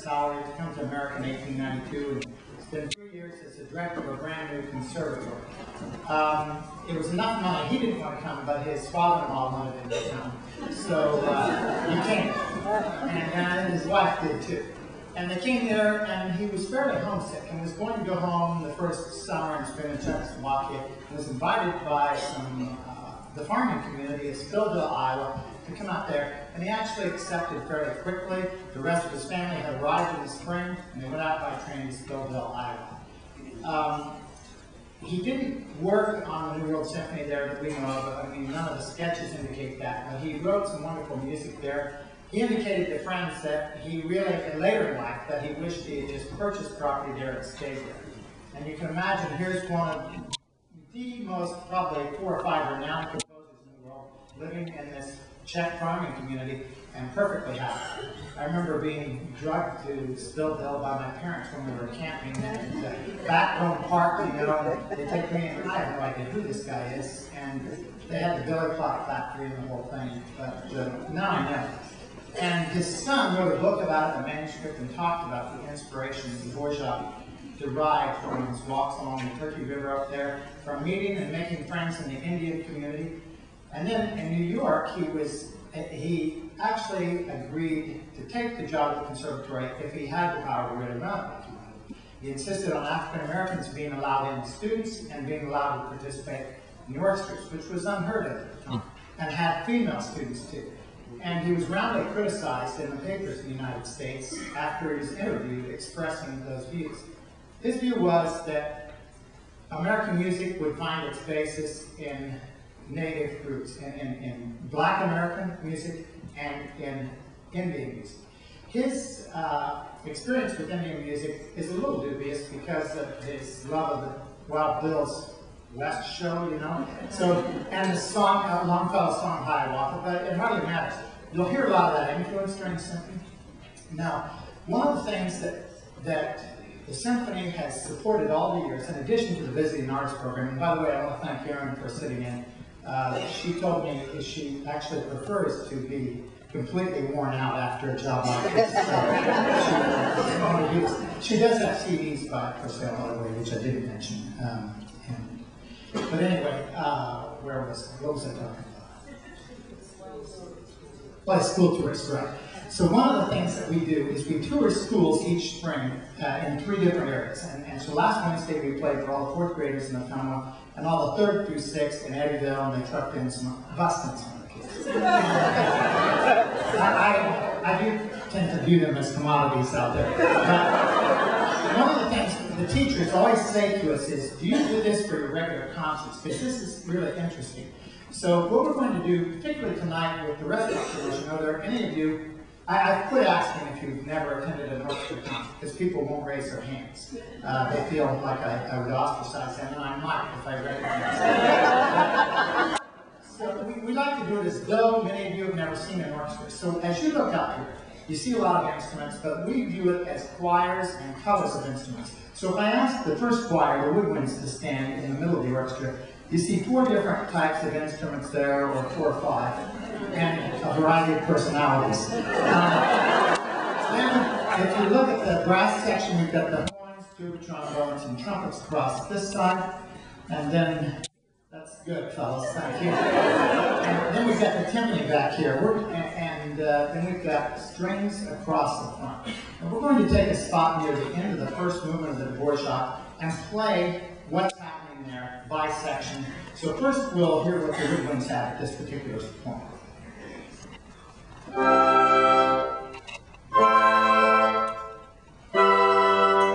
salary to come to America in 1892. And it's been 3 years as the director of a brand new conservatory. It was enough money. He didn't want to come, but his father-in-law wanted him to come. So he came. And his wife did too. And they came there, and he was fairly homesick and was going to go home the first summer and spend in Czechoslovakia. And was invited by the farming community of Stillville, Iowa, to come out there. And he actually accepted fairly quickly. The rest of his family had arrived in the spring, and they went out by train to Stillville, Iowa. He didn't work on the New World Symphony there that we know of. I mean, none of the sketches indicate that. But he wrote some wonderful music there. He indicated to friends that he really, later in life, that he wished he had just purchased property there and stayed there. And you can imagine, here's one of the most, probably 4 or 5 renowned composers in the world, living in this Czech farming community and perfectly happy. I remember being drugged to Stillville by my parents when we were camping in the backbone park, you know, they take me and I have no idea who this guy is. And they had the billy clock factory and the whole thing, but now I know. And his son wrote a book about it, a manuscript, and talked about the inspiration that Dvorak derived from his walks along the Turkey River up there, from meeting and making friends in the Indian community. And then in New York, he actually agreed to take the job at the conservatory if he had the power to really run it like he wanted. He insisted on African Americans being allowed in as students and being allowed to participate in the orchestras, which was unheard of at the time, and had female students too. And he was roundly criticized in the papers in the United States after his interview expressing those views. His view was that American music would find its basis in native roots, in Black American music and in Indian music. His experience with Indian music is a little dubious because of his love of the Wild Bill's West show, you know. So, and the song, Longfellow's song Hiawatha, but it hardly matters. You'll hear a lot of that influence during the symphony. Now, one of the things that the symphony has supported all the years, in addition to the Visiting Artist Program, and by the way, I want to thank Erin for sitting in. She told me she actually prefers to be completely worn out after a job like this. So she does have CDs for sale, by the way, which I didn't mention. But anyway, what was I talking about? Well, school tours, right. So one of the things that we do is we tour schools each spring in 3 different areas. And so last Wednesday we played for all the 4th graders in Ottumwa and all the 3rd through 6th in Eddyville, and they trucked in some busted some of the kids. I do tend to view them as commodities out there. One of the things the teachers always say to us is, do you do this for your regular concerts? Because this is really interesting. So what we're going to do, particularly tonight with the rest of the collection, are there any of you, I quit asking if you've never attended an orchestra concert, because people won't raise their hands. They feel like I would ostracize them, and I might if I recognize them. So we like to do it as though many of you have never seen an orchestra. So as you look up here, you see a lot of instruments, but we view it as choirs and colors of instruments. So if I ask the first choir, the woodwinds, to stand in the middle of the orchestra, you see 4 different types of instruments there, or 4 or 5, and a variety of personalities. Then if you look at the brass section, we've got the horns, tuba, trombones, and trumpets across this side, and then, that's good, fellas, thank you. And then we've got the timpani back here, and then we've got strings across the front. And we're going to take a spot near the end of the first movement of the Dvorak and play what's happening there by section. So first we'll hear what the woodwinds have at this particular point.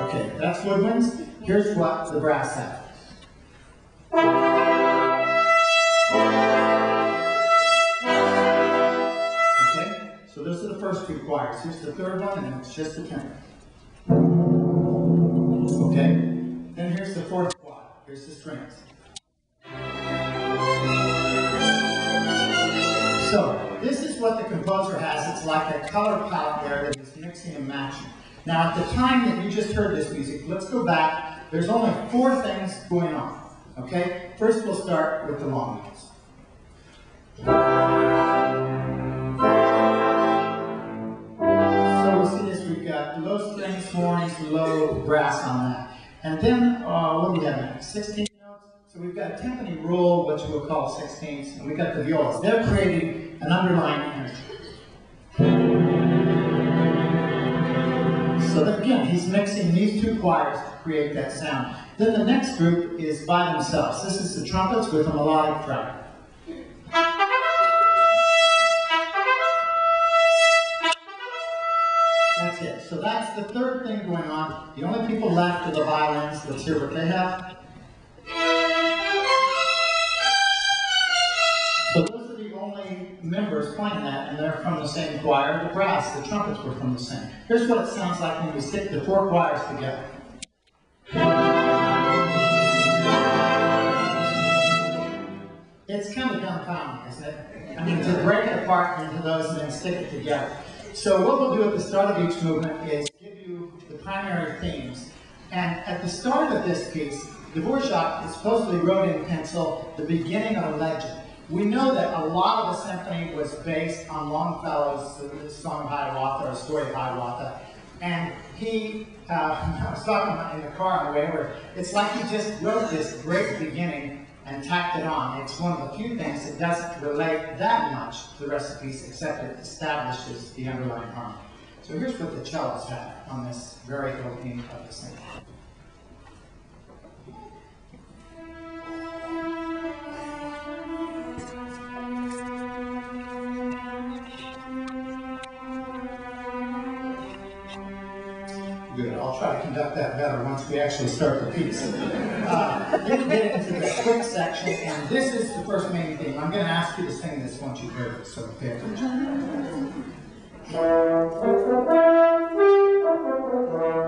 Okay, that's woodwinds. Here's what the brass have. Okay, so those are the first 2 choirs. Here's the 3rd one, and it's just a tenor. Okay, then here's the 4th choir. Here's the strings. So, this is what the composer has. It's like a color palette there that is mixing and matching. Now, at the time that you just heard this music, let's go back. There's only 4 things going on. Okay? First, we'll start with the long notes. So, we'll see this. We've got low low strings, horns, low brass on that. And then, what do we have next? 16 notes? So we've got a timpani rule, which we'll call 16ths, and we've got the violas. They're creating an underlying energy. So that, again, he's mixing these two choirs to create that sound. Then the next group is by themselves. This is the trumpets with a melodic track. That's it. So that's the third thing going on. The only people left are the violins. Let's hear what they have. So those are the only members playing that, and they're from the same choir. The brass, the trumpets were from the same. Here's what it sounds like when we stick the four choirs together. It's kind of dumbfounding, isn't it? I mean, to break it apart into those and then stick it together. So what we'll do at the start of each movement is give you the primary themes. And at the start of this piece, Dvorak supposedly wrote in pencil the beginning of a legend. We know that a lot of the symphony was based on Longfellow's Song of Hiawatha, or Story of Hiawatha. And he, I was talking in the car on the way over, it's like he just wrote this great beginning and tacked it on. It's one of the few things that doesn't relate that much to the rest of the piece, except it establishes the underlying harmony. So here's what the cellos have on this very opening of the symphony. Good. I'll try to conduct that better once we actually start the piece. Then get into the quick section, and this is the first main theme. I'm going to ask you to sing this once you've heard it, so pay attention.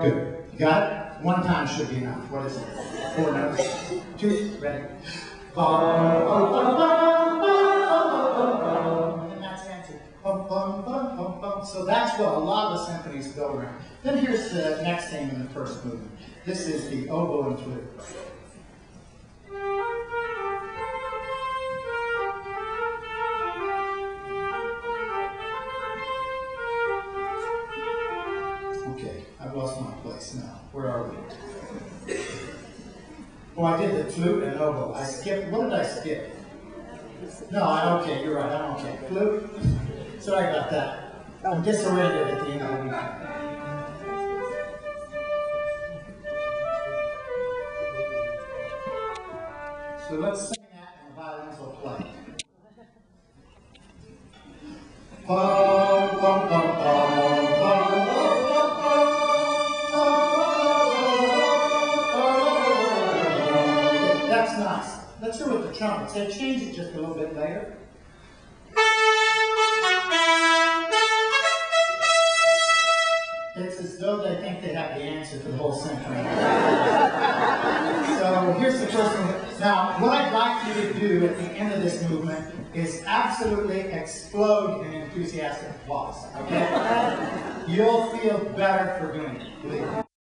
Good. You got it? One time should be enough. What is it? 4 notes. 2, ready? And that's the answer. So that's what a lot of the symphonies build around. Then here's the next theme in the first movement. This is the oboe and flute. Okay, I've lost my place now. Where are we? Well, I did the flute and oboe. I skipped. What did I skip? No, okay, you're right. I'm okay. Flute. Sorry about that. I'm disoriented at the end of the week. So let's sing that and the violins will play. That's nice. Let's hear with the trumpets. They change it just a little bit later. It's as though they think they have the answer to the whole symphony. So here's the first one. Now, what I'd like you to do at the end of this movement is absolutely explode in enthusiastic applause. Okay? You'll feel better for doing it.